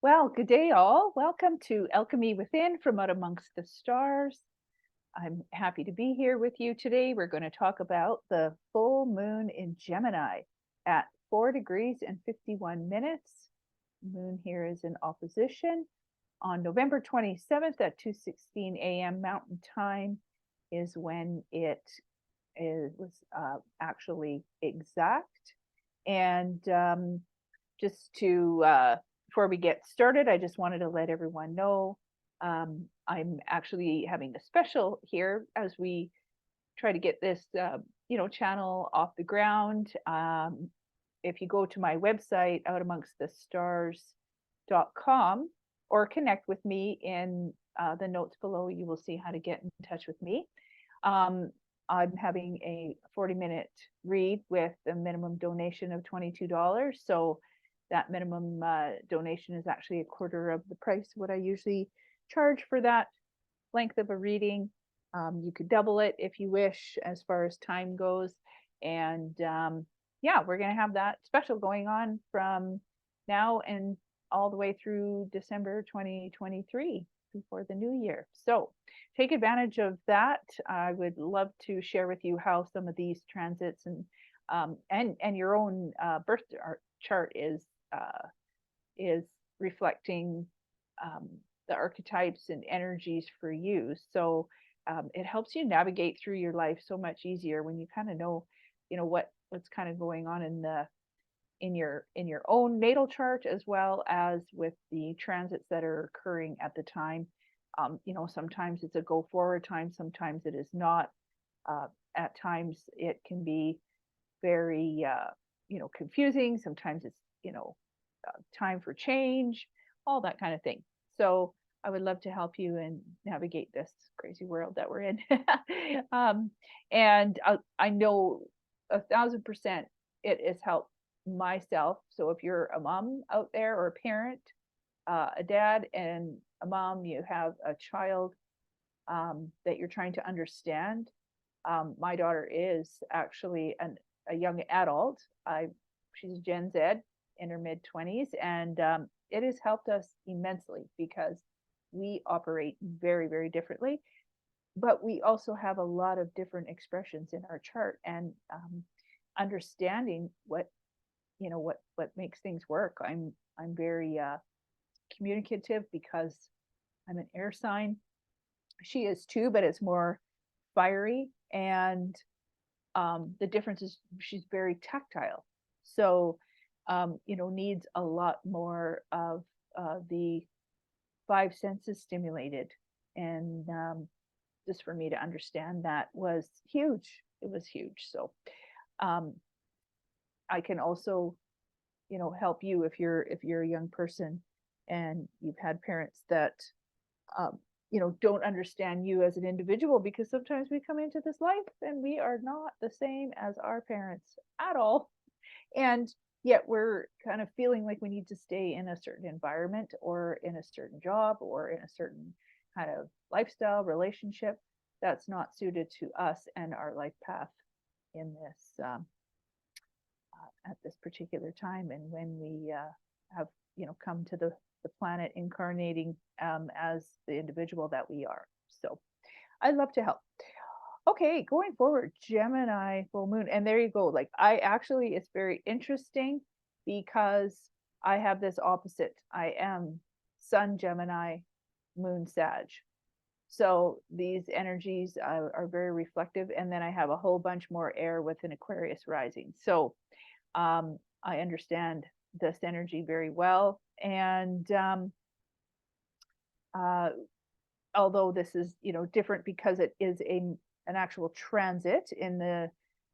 Well, good day, all. Welcome to Alchemy Within from Out Amongst the Stars. I'm happy to be here with you today. We're going to talk about the full moon in Gemini at 4 degrees and 51 minutes. Moon here is in opposition. On November 27th at 2:16 a.m. Mountain Time is when was actually exact. And just to before we get started, I just wanted to let everyone know I'm actually having a special here as we try to get this channel off the ground. If you go to my website outamongstthestars.com or connect with me in the notes below, you will see how to get in touch with me. I'm having a 40-minute read with a minimum donation of $22. So that minimum donation is actually a quarter of the price of what I usually charge for that length of a reading. You could double it if you wish as far as time goes. And yeah, we're going to have that special going on from now and all the way through December 2023 before the new year. So take advantage of that. I would love to share with you how some of these transits and your own birth chart is reflecting the archetypes and energies for you. So it helps you navigate through your life so much easier when you kind of know, what's kind of going on in your own natal chart, as well as with the transits that are occurring at the time. Sometimes it's a go forward time, sometimes it is not. At times it can be very confusing. Sometimes it's time for change, all that kind of thing. So I would love to help you and navigate this crazy world that we're in. And I know 1,000% it has helped myself. So if you're a mom out there or a parent, a dad and a mom, you have a child that you're trying to understand. My daughter is actually a young adult. She's Gen Z in her mid 20s, and it has helped us immensely because we operate very, very differently, but we also have a lot of different expressions in our chart, and understanding what makes things work. I'm very communicative because I'm an air sign. She is too, but it's more fiery, and the difference is she's very tactile. So needs a lot more of the five senses stimulated. And just for me to understand that was huge. It was huge. So I can also, help you if you're a young person and you've had parents that don't understand you as an individual, because sometimes we come into this life and we are not the same as our parents at all. And yet we're kind of feeling like we need to stay in a certain environment or in a certain job or in a certain kind of lifestyle relationship that's not suited to us and our life path in this at this particular time. And when we have come to the planet incarnating as the individual that we are. So I'd love to help. Okay, going forward, Gemini full moon. And there you go. Like, it's very interesting because I have this opposite. I am Sun Gemini, Moon Sag. So these energies are very reflective. And then I have a whole bunch more air with an Aquarius rising. So I understand this energy very well. And although this is different because it is an actual transit in the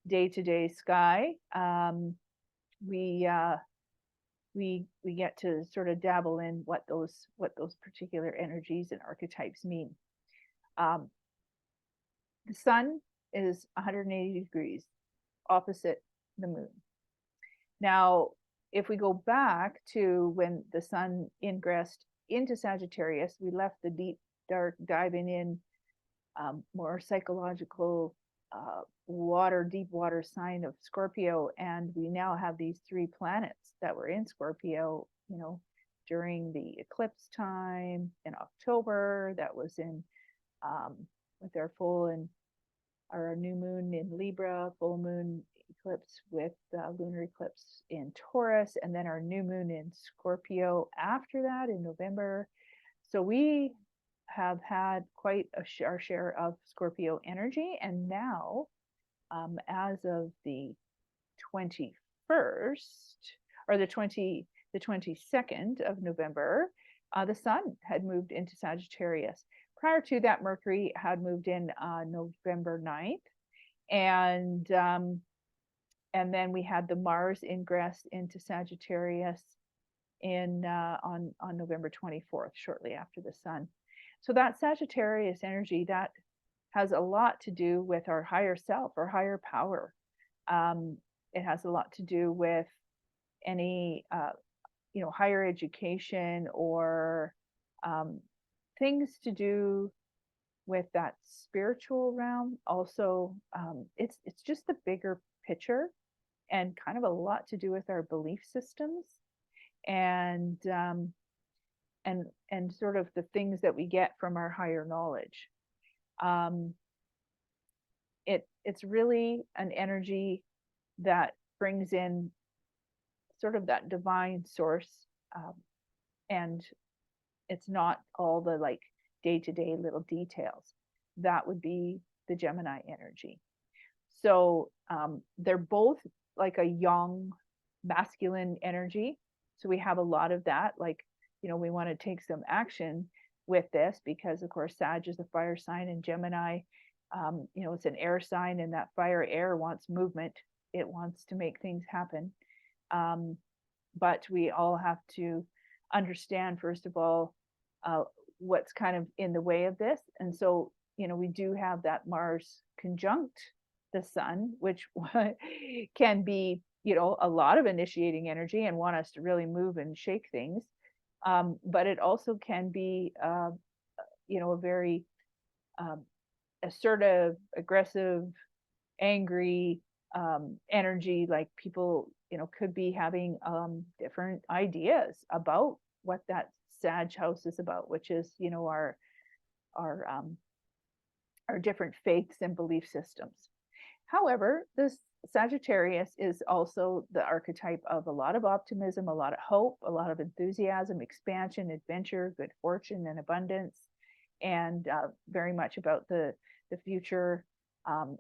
day-to-day sky, we get to sort of dabble in what those particular energies and archetypes mean. The sun is 180 degrees opposite the moon. Now, if we go back to when the sun ingressed into Sagittarius, we left the deep, dark, diving in, more psychological, deep water sign of Scorpio. And we now have these three planets that were in Scorpio, during the eclipse time in October. That was in with our full and our new moon in Libra, full moon eclipse with lunar eclipse in Taurus, and then our new moon in Scorpio after that in November. So we have had quite our share of Scorpio energy, and now as of the 21st or the 22nd of November, the sun had moved into Sagittarius. Prior to that, Mercury had moved in November 9th, and then we had the Mars ingress into Sagittarius in on November 24th, shortly after the sun. So that Sagittarius energy, that has a lot to do with our higher self, our higher power. It has a lot to do with any higher education or things to do with that spiritual realm. Also, it's just the bigger picture, and kind of a lot to do with our belief systems and sort of the things that we get from our higher knowledge. It's really an energy that brings in sort of that divine source, and it's not all the like day-to-day little details. That would be the Gemini energy. So they're both like a young masculine energy. So we have a lot of that, like, we want to take some action with this because, of course, Sag is a fire sign, and Gemini, it's an air sign, and that fire air wants movement. It wants to make things happen. But we all have to understand, first of all, what's kind of in the way of this. And so, we do have that Mars conjunct the sun, which can be, a lot of initiating energy and want us to really move and shake things. But it also can be, a very assertive, aggressive, angry energy. Like people, could be having different ideas about what that Sag house is about, which is, our different faiths and belief systems. However, this Sagittarius is also the archetype of a lot of optimism, a lot of hope, a lot of enthusiasm, expansion, adventure, good fortune, and abundance, and very much about the future,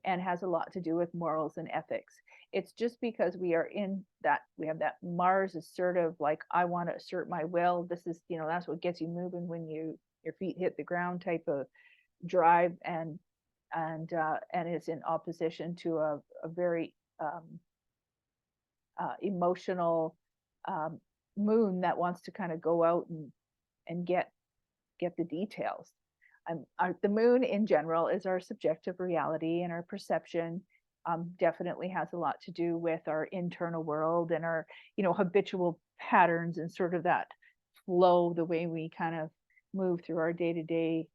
and has a lot to do with morals and ethics. It's just because we are in that, we have that Mars assertive, like, I want to assert my will. This is, that's what gets you moving when your feet hit the ground type of drive, and it's in opposition to a very emotional moon that wants to kind of go out and get the details. The moon in general is our subjective reality, and our perception definitely has a lot to do with our internal world and our habitual patterns and sort of that flow, the way we kind of move through our day-to-day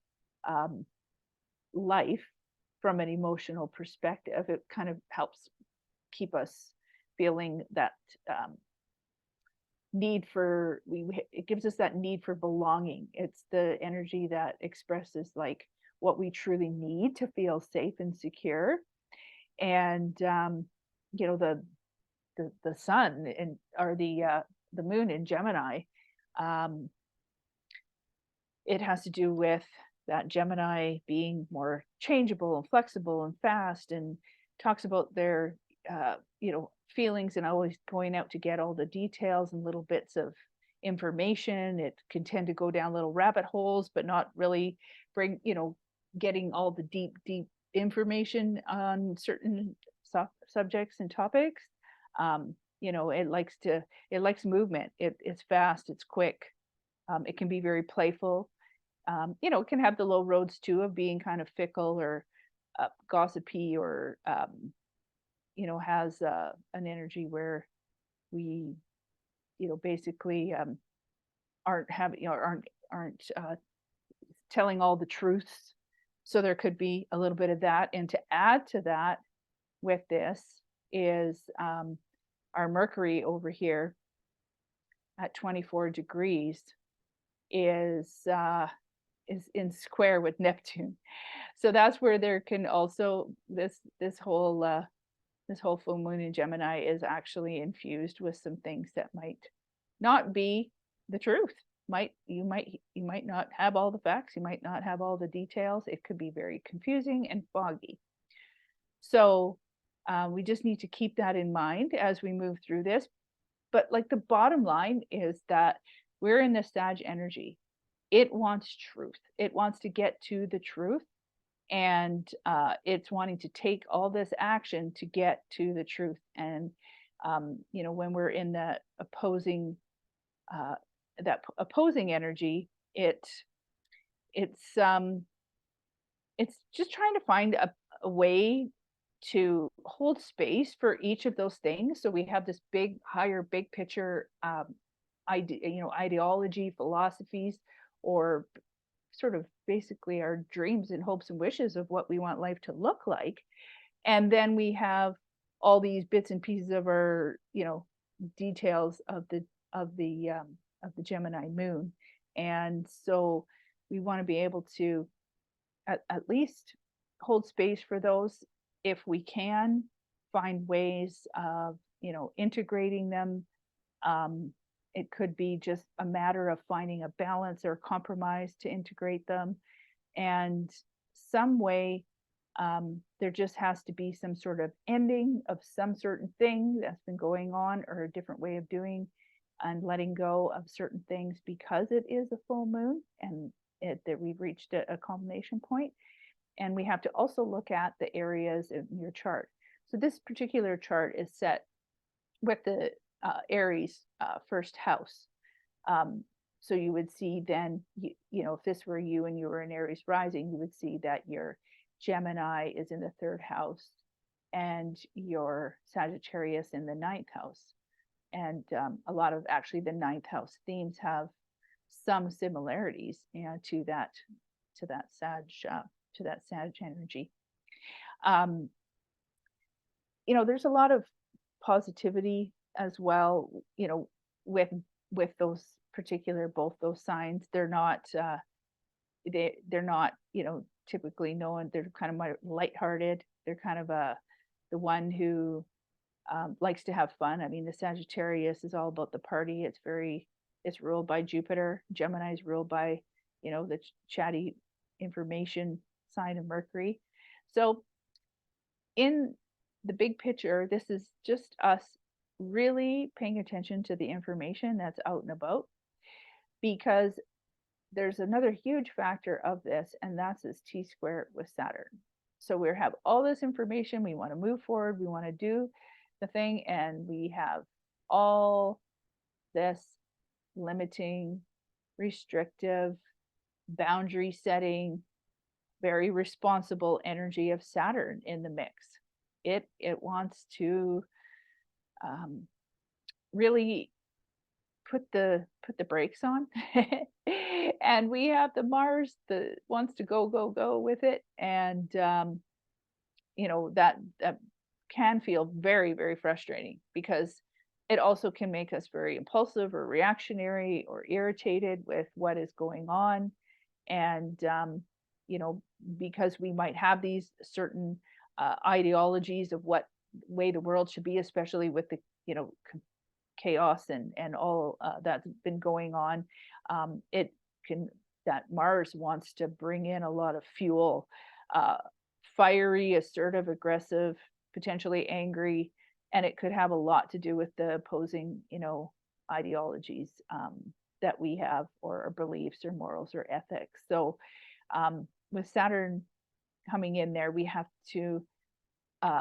life from an emotional perspective. It kind of helps keep us feeling that need for, it gives us that need for belonging. It's the energy that expresses like what we truly need to feel safe and secure. And the sun or the moon in Gemini, it has to do with that Gemini being more changeable and flexible and fast, and talks about their feelings and always going out to get all the details and little bits of information. It can tend to go down little rabbit holes, but not really bring, getting all the deep information on certain subjects and topics. It likes movement. It's fast, it's quick. It can be very playful. It can have the low roads too of being kind of fickle or gossipy, or has an energy where we basically aren't having, aren't telling all the truths. So there could be a little bit of that. And to add to that with this is our Mercury over here at 24 degrees is in square with Neptune. So that's where there can also this whole full moon in Gemini is actually infused with some things that might not be the truth. You might not have all the facts, you might not have all the details. It could be very confusing and foggy. So we just need to keep that in mind as we move through this. But like the bottom line is that we're in the Sag energy. It wants truth. It wants to get to the truth, and it's wanting to take all this action to get to the truth. And when we're in that opposing energy, it's just trying to find a way to hold space for each of those things. So we have this big picture ideology, philosophies, or sort of basically our dreams and hopes and wishes of what we want life to look like. And then we have all these bits and pieces of our, details of the Gemini moon. And so we want to be able to at least hold space for those if we can, find ways of, integrating them. It could be just a matter of finding a balance or compromise to integrate them. And some way, there just has to be some sort of ending of some certain thing that's been going on, or a different way of doing and letting go of certain things, because it is a full moon and that we've reached a culmination point. And we have to also look at the areas in your chart. So this particular chart is set with the Aries first house. So you would see then, if this were you and you were in Aries rising, you would see that your Gemini is in the third house and your Sagittarius in the ninth house. And a lot of actually the ninth house themes have some similarities to that Sag energy. There's a lot of positivity as well, with those particular, both those signs. They're not typically known. They're kind of lighthearted. They're kind of the one who likes to have fun. I mean, the Sagittarius is all about the party. It's ruled by Jupiter. Gemini is ruled by, the chatty information sign of Mercury. So in the big picture, this is just us really paying attention to the information that's out and about, because there's another huge factor of this, and that's this T-square with Saturn. So we have all this information, we want to move forward, we want to do the thing, and we have all this limiting, restrictive, boundary setting, very responsible energy of Saturn in the mix. It wants to really put the brakes on. And we have the Mars that wants to go with it. And that can feel very, very frustrating, because it also can make us very impulsive or reactionary or irritated with what is going on. And because we might have these certain ideologies of what way the world should be, especially with the chaos and all that's been going on. That Mars wants to bring in a lot of fuel, fiery, assertive, aggressive, potentially angry, and it could have a lot to do with the opposing ideologies that we have, or beliefs or morals or ethics. So with Saturn coming in there, we have to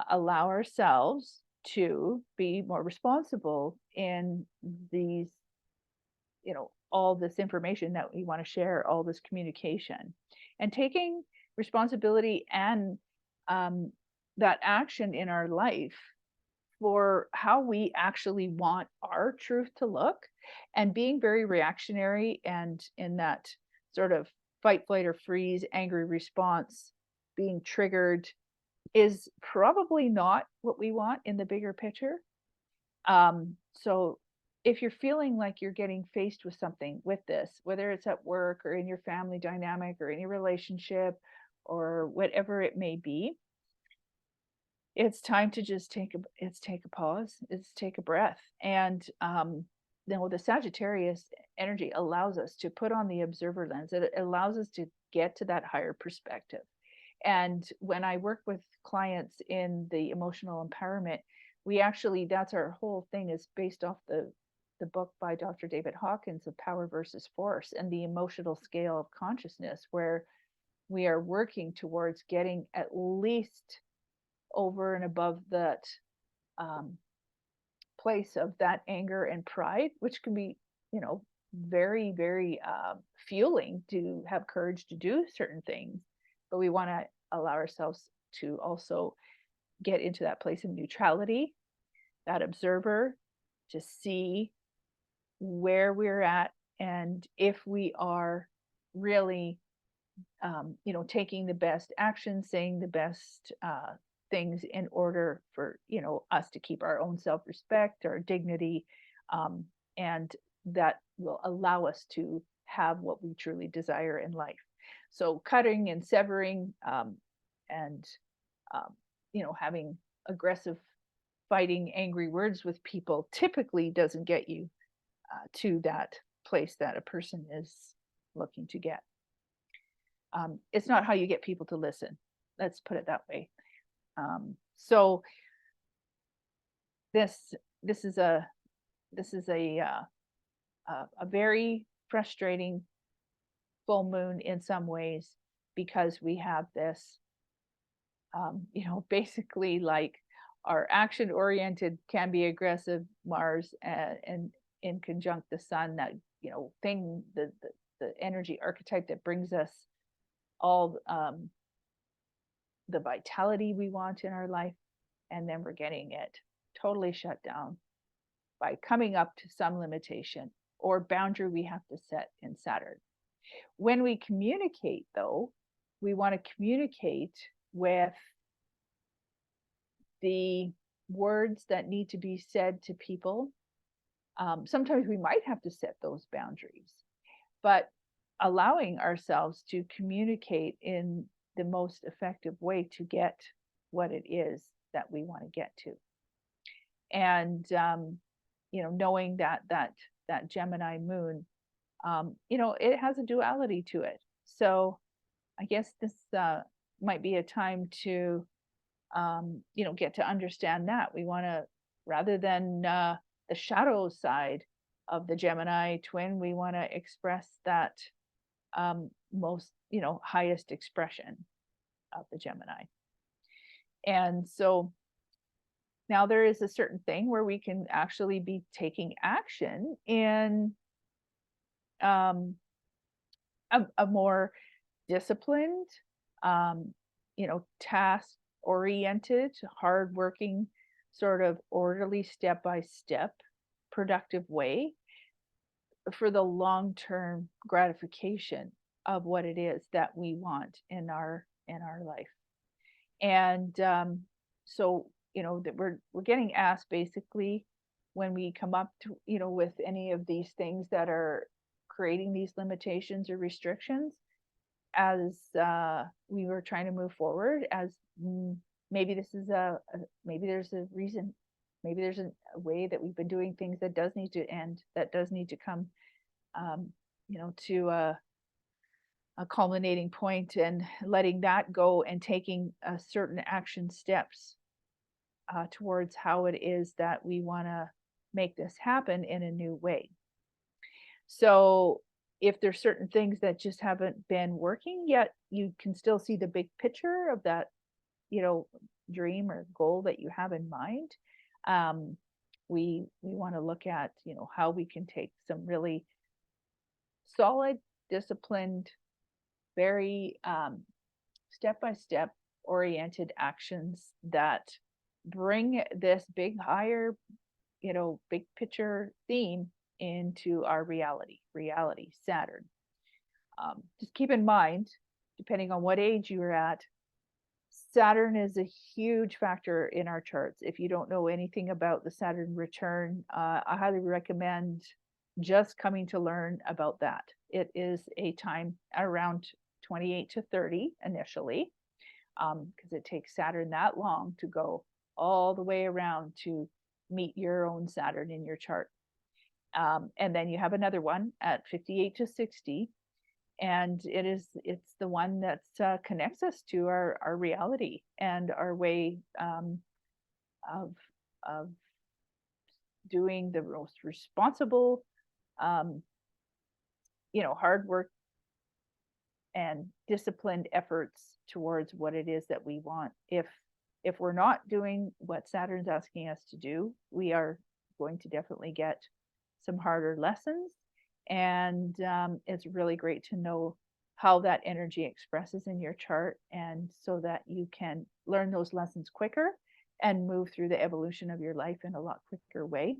allow ourselves to be more responsible in these, all this information that we want to share, all this communication, and taking responsibility and that action in our life for how we actually want our truth to look, and being very reactionary and in that sort of fight, flight, or freeze, angry response, being triggered, is probably not what we want in the bigger picture. So if you're feeling like you're getting faced with something with this, whether it's at work or in your family dynamic or any relationship or whatever it may be, it's time to just take a pause, it's take a breath. And the Sagittarius energy allows us to put on the observer lens. It allows us to get to that higher perspective. And when I work with clients in the emotional empowerment, we actually, that's our whole thing, is based off the book by Dr. David Hawkins of Power versus Force and the emotional scale of consciousness, where we are working towards getting at least over and above that place of that anger and pride, which can be, very, very fueling to have courage to do certain things. But we want to allow ourselves to also get into that place of neutrality, that observer, to see where we're at, and if we are really taking the best action, saying the best things in order for us to keep our own self-respect, our dignity, and that will allow us to have what we truly desire in life. So cutting and severing, and having aggressive, fighting, angry words with people typically doesn't get you to that place that a person is looking to get. It's not how you get people to listen. Let's put it that way. So this is a very frustrating full moon in some ways, because we have this, basically, like, our action oriented can be aggressive Mars, and in conjunct the sun, that thing, the energy archetype that brings us all the vitality we want in our life, and then we're getting it totally shut down by coming up to some limitation or boundary we have to set in Saturn. When we communicate, though, we want to communicate with the words that need to be said to people. Sometimes we might have to set those boundaries, but allowing ourselves to communicate in the most effective way to get what it is that we want to get to. And knowing that Gemini moon, it has a duality to it. So I guess this might be a time to get to understand that we want to, rather than the shadow side of the Gemini twin, we want to express that most highest expression of the Gemini. And so now there is a certain thing where we can actually be taking action in a more disciplined, task oriented, hardworking, sort of orderly, step-by-step, productive way for the long-term gratification of what it is that we want in our life. And so that we're getting asked, basically, when we come up to with any of these things that are creating these limitations or restrictions, as we were trying to move forward, as maybe this is maybe there's a reason, maybe there's a way that we've been doing things that does need to end, that does need to come to a culminating point, and letting that go and taking certain action steps towards how it is that we want to make this happen in a new way. So if there's certain things that just haven't been working yet, you can still see the big picture of that, dream or goal that you have in mind. We want to look at, how we can take some really solid, disciplined, very step-by-step oriented actions that bring this big, higher, big picture theme into our reality, Saturn. Just keep in mind, depending on what age you're at, Saturn is a huge factor in our charts. If you don't know anything about the Saturn return, I highly recommend just coming to learn about that. It is a time around 28 to 30 initially, because it takes Saturn that long to go all the way around to meet your own Saturn in your chart. And then you have another one at 58 to 60, and it's the one that connects us to our reality and our way of of doing the most responsible, um, hard work and disciplined efforts towards what it is that we want. If we're not doing what Saturn's asking us to do, we are going to definitely get some harder lessons. And it's really great to know how that energy expresses in your chart, and so that you can learn those lessons quicker and move through the evolution of your life in a lot quicker way,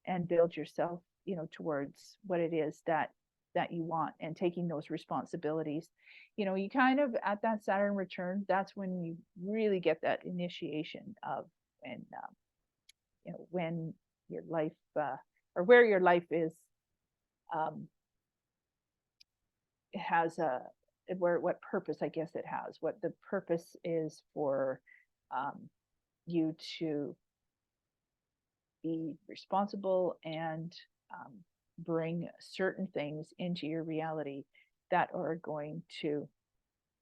and build yourself, towards what it is that you want, and taking those responsibilities. You kind of, at that Saturn return, that's when you really get that initiation of, and when your life, or where your life is, it has what purpose, I guess it has, what the purpose is for you to be responsible and bring certain things into your reality that are going to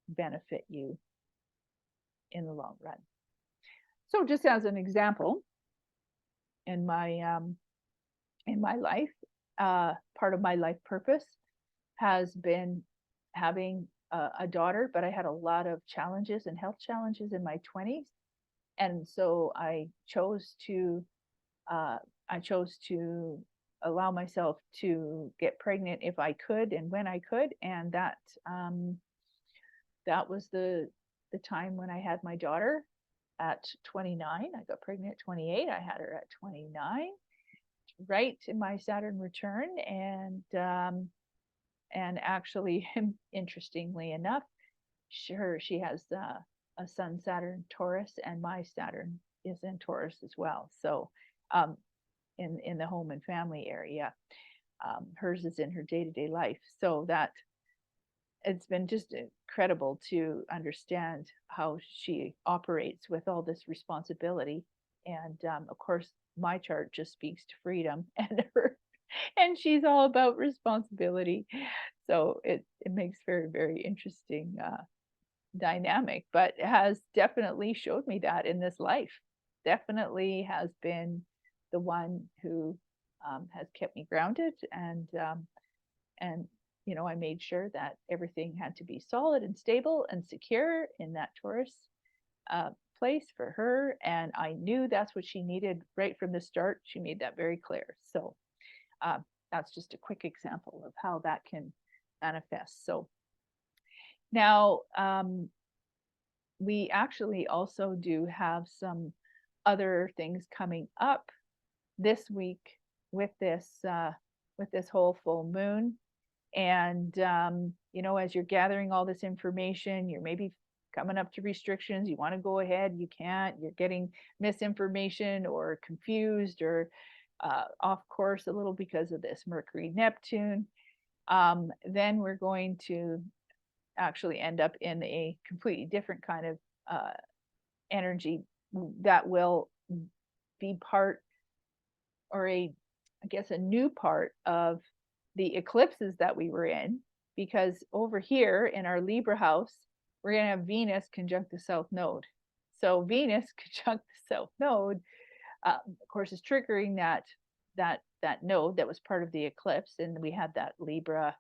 benefit you in the long run. So just as an example, in my life, part of my life purpose has been having a daughter, but I had a lot of challenges and health challenges in my 20s. And so I chose to allow myself to get pregnant if I could and when I could. And that was the time when I had my daughter at 29. I got pregnant at 28. I had her at 29, right in my Saturn return. And actually, interestingly enough, she has a Sun Saturn Taurus, and my Saturn is in Taurus as well. So in the home and family area, hers is in her day-to-day life. So that it's been just incredible to understand how she operates with all this responsibility. And of course, my chart just speaks to freedom, and and she's all about responsibility. So it makes very, very interesting dynamic, but has definitely showed me that in this life. Definitely has been the one who has kept me grounded, and I made sure that everything had to be solid and stable and secure in that Taurus place for her. And I knew that's what she needed right from the start. She made that very clear. So that's just a quick example of how that can manifest. So now we actually also do have some other things coming up this week with this whole full moon. And as you're gathering all this information, you're maybe coming up to restrictions. You want to go ahead, you can't. You're getting misinformation or confused or off course a little because of this Mercury Neptune. Then we're going to actually end up in a completely different kind of energy that will be part, or I guess a new part of the eclipses that we were in. Because over here in our Libra house, we're going to have Venus conjunct the South Node. So Venus conjunct the South Node, of course, is triggering that node that was part of the eclipse. And we had that Libra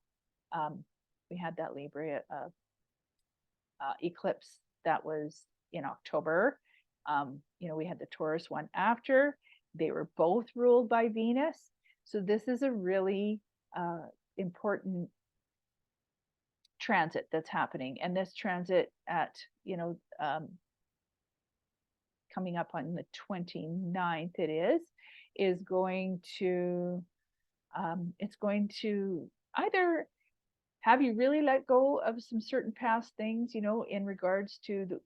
eclipse that was in October. We had the Taurus one after. They were both ruled by Venus. So this is a really important transit that's happening. And this transit at, coming up on the 29th, is going to, it's going to either have you really let go of some certain past things, in regards to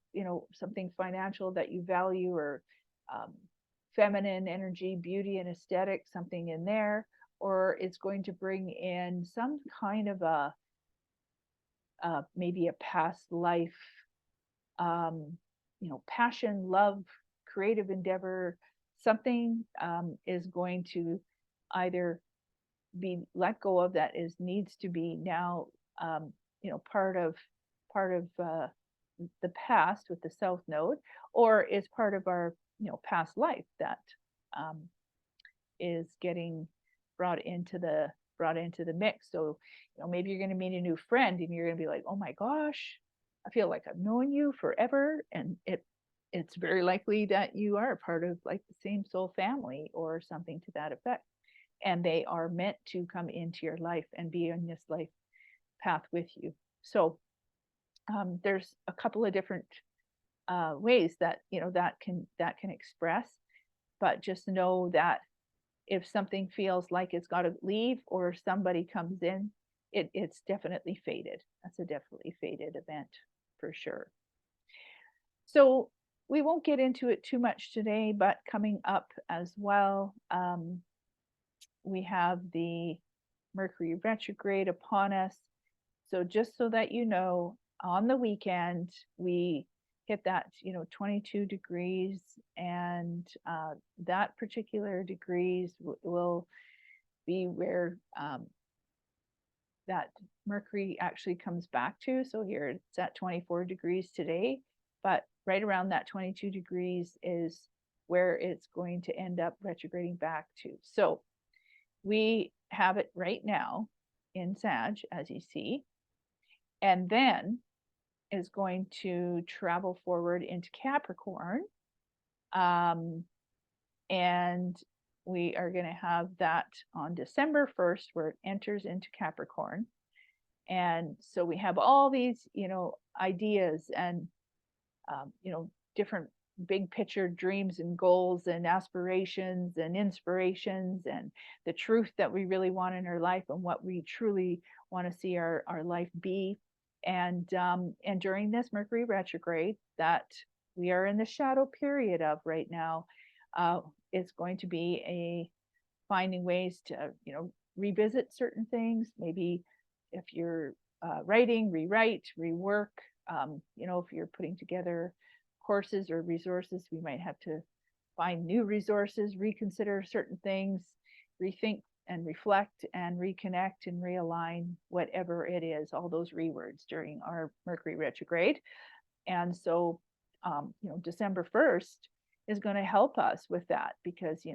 something financial that you value, or um, feminine energy, beauty and aesthetic, something in there, or it's going to bring in some kind of a maybe a past life, um, passion, love, creative endeavor, something is going to either be let go of that is needs to be now, part of the past with the South Node, or is part of our past life that um, is getting brought into the mix. So maybe you're going to meet a new friend and you're going to be like, oh my gosh, I feel like I've known you forever, and it's very likely that you are part of like the same soul family or something to that effect, and they are meant to come into your life and be in this life path with you. So there's a couple of different ways that that can express, but just know that if something feels like it's got to leave or somebody comes in, it's definitely fated. That's a definitely fated event for sure. So we won't get into it too much today, but coming up as well, we have the Mercury retrograde upon us. So just so that you know, on the weekend, we hit that 22 degrees, and that particular degrees will be where that Mercury actually comes back to. So here it's at 24 degrees today, but right around that 22 degrees is where it's going to end up retrograding back to. So we have it right now in Sag, as you see, and then is going to travel forward into Capricorn. And we are going to have that on December 1st, where it enters into Capricorn. And so we have all these, ideas and, different big picture dreams and goals and aspirations and inspirations, and the truth that we really want in our life and what we truly want to see our life be. And during this Mercury retrograde that we are in the shadow period of right now, it's going to be a finding ways to revisit certain things. Maybe if you're writing, rewrite, rework. If you're putting together courses or resources, we might have to find new resources, reconsider certain things, rethink and reflect and reconnect and realign, whatever it is, all those rewords during our Mercury retrograde. And so, December 1st is going to help us with that, because,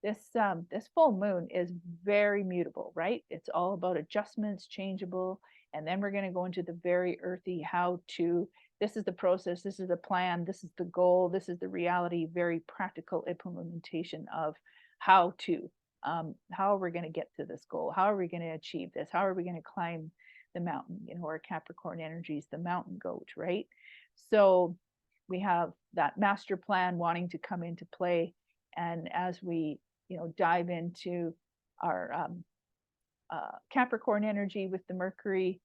this full moon is very mutable, right? It's all about adjustments, changeable. And then we're going to go into the very earthy how to, this is the process, this is the plan, this is the goal, this is the reality, very practical implementation of how to, how are we going to get to this goal? How are we going to achieve this? How are we going to climb the mountain? Our Capricorn energy is the mountain goat, right? So we have that master plan wanting to come into play. And as we, dive into our Capricorn energy with the Mercury,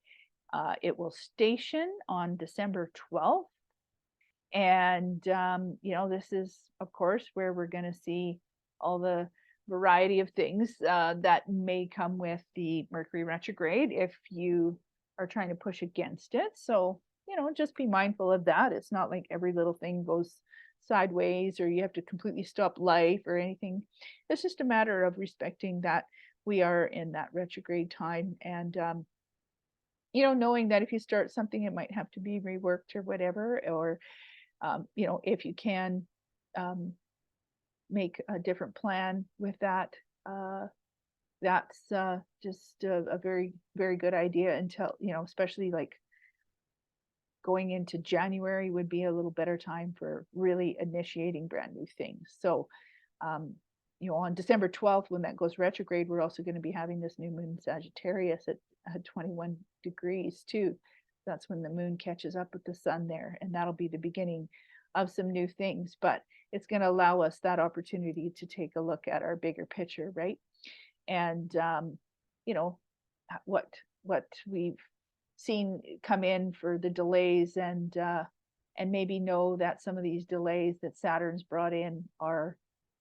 it will station on December 12th. And, this is, of course, where we're going to see all the variety of things that may come with the Mercury retrograde if you are trying to push against it. So, just be mindful of that. It's not like every little thing goes sideways or you have to completely stop life or anything. It's just a matter of respecting that we are in that retrograde time, and knowing that if you start something, it might have to be reworked or whatever, or if you can make a different plan with that, that's just a very, very good idea, until, especially like going into January would be a little better time for really initiating brand new things. So, on December 12th, when that goes retrograde, we're also going to be having this new moon Sagittarius at 21 degrees too. That's when the moon catches up with the sun there, and that'll be the beginning of some new things. But it's going to allow us that opportunity to take a look at our bigger picture, right? And what what we've seen come in for the delays, and maybe know that some of these delays that Saturn's brought in are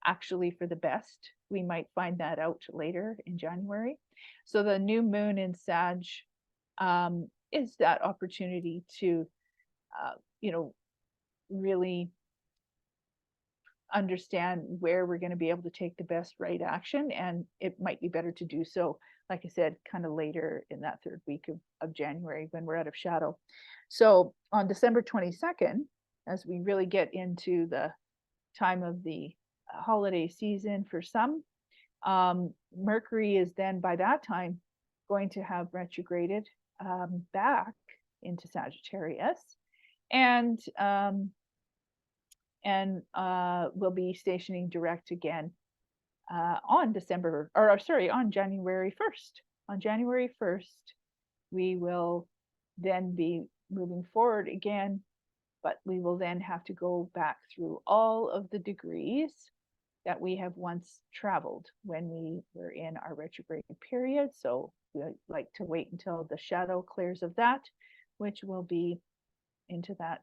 actually for the best. We might find that out later in January. So the new moon in Sag is that opportunity to, really understand where we're going to be able to take the best right action. And it might be better to do so, like I said, kind of later in that third week of January when we're out of shadow. So on December 22nd, as we really get into the time of the holiday season for some, Mercury is then by that time going to have retrograded back into Sagittarius, and will be stationing direct again on January 1st. On January 1st, we will then be moving forward again, but we will then have to go back through all of the degrees that we have once traveled when we were in our retrograde period. So we like to wait until the shadow clears of that, which will be into that,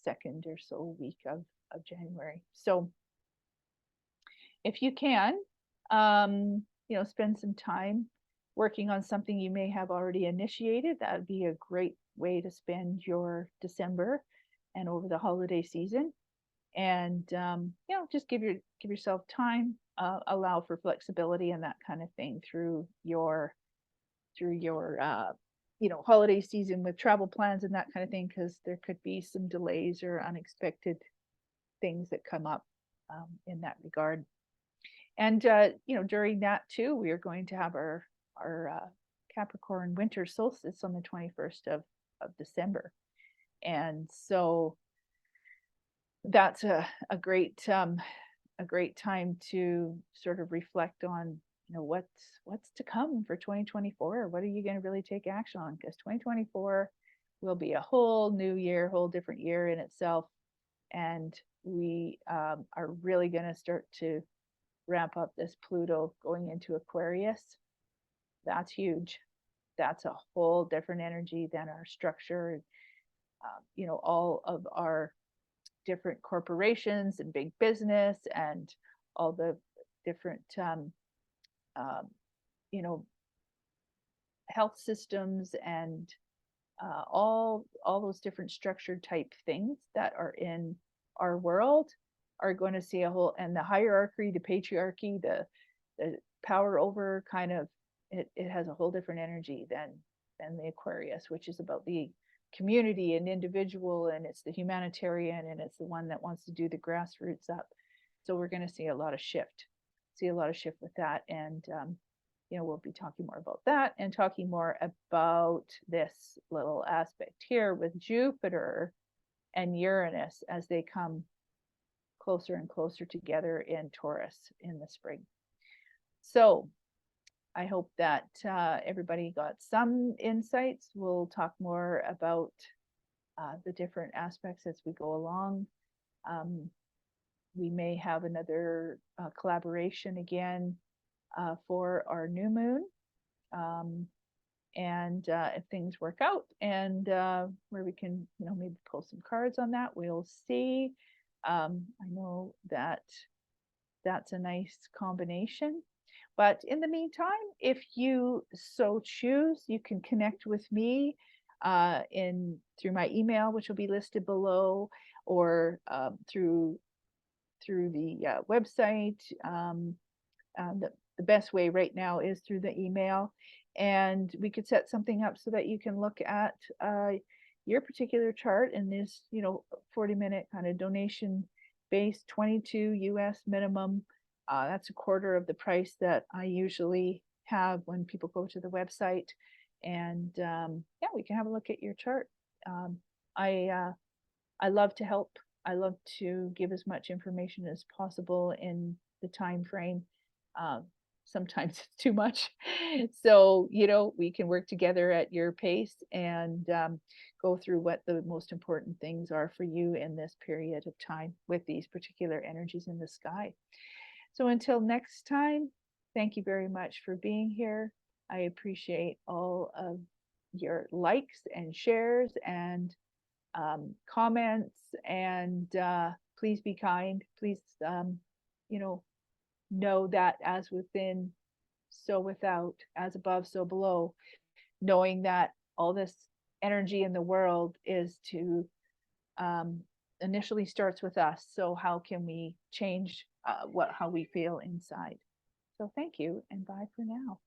second or so week of January. So if you can, spend some time working on something you may have already initiated, that would be a great way to spend your December and over the holiday season. And just give yourself time, allow for flexibility and that kind of thing through your holiday season with travel plans and that kind of thing, because there could be some delays or unexpected things that come up in that regard. And during that too, we are going to have our Capricorn winter solstice on the 21st of December, and so that's a great time to sort of reflect on what's to come for 2024. What are you going to really take action on? Because 2024 will be a whole new year, whole different year in itself, and we are really going to start to ramp up this Pluto going into Aquarius. That's huge. That's a whole different energy than our structure. All of our different corporations and big business and all the different health systems and all those different structured type things that are in our world are going to see a whole, and the hierarchy, the patriarchy, the power over kind of, it has a whole different energy than the Aquarius, which is about the community and individual, and it's the humanitarian, and it's the one that wants to do the grassroots up. So we're going to see a lot of shift with that, and we'll be talking more about that and talking more about this little aspect here with Jupiter and Uranus as they come closer and closer together in Taurus in the spring. So I hope that everybody got some insights. We'll talk more about the different aspects as we go along. We may have another collaboration again for our new moon. And if things work out, and where we can, maybe pull some cards on that, we'll see. I know that that's a nice combination. But in the meantime, if you so choose, you can connect with me through my email, which will be listed below, or through the website. The best way right now is through the email, and we could set something up so that you can look at your particular chart in this 40-minute kind of donation based, $22 US minimum. That's a quarter of the price that I usually have when people go to the website, and we can have a look at your chart. I love to help. I love to give as much information as possible in the time frame. Sometimes it's too much, so we can work together at your pace and go through what the most important things are for you in this period of time with these particular energies in the sky. So until next time, thank you very much for being here. I appreciate all of your likes and shares and comments, and please be kind. Please, you know that as within, so without, as above, so below, knowing that all this energy in the world is to initially starts with us. So how can we change how we feel inside? So thank you, and bye for now.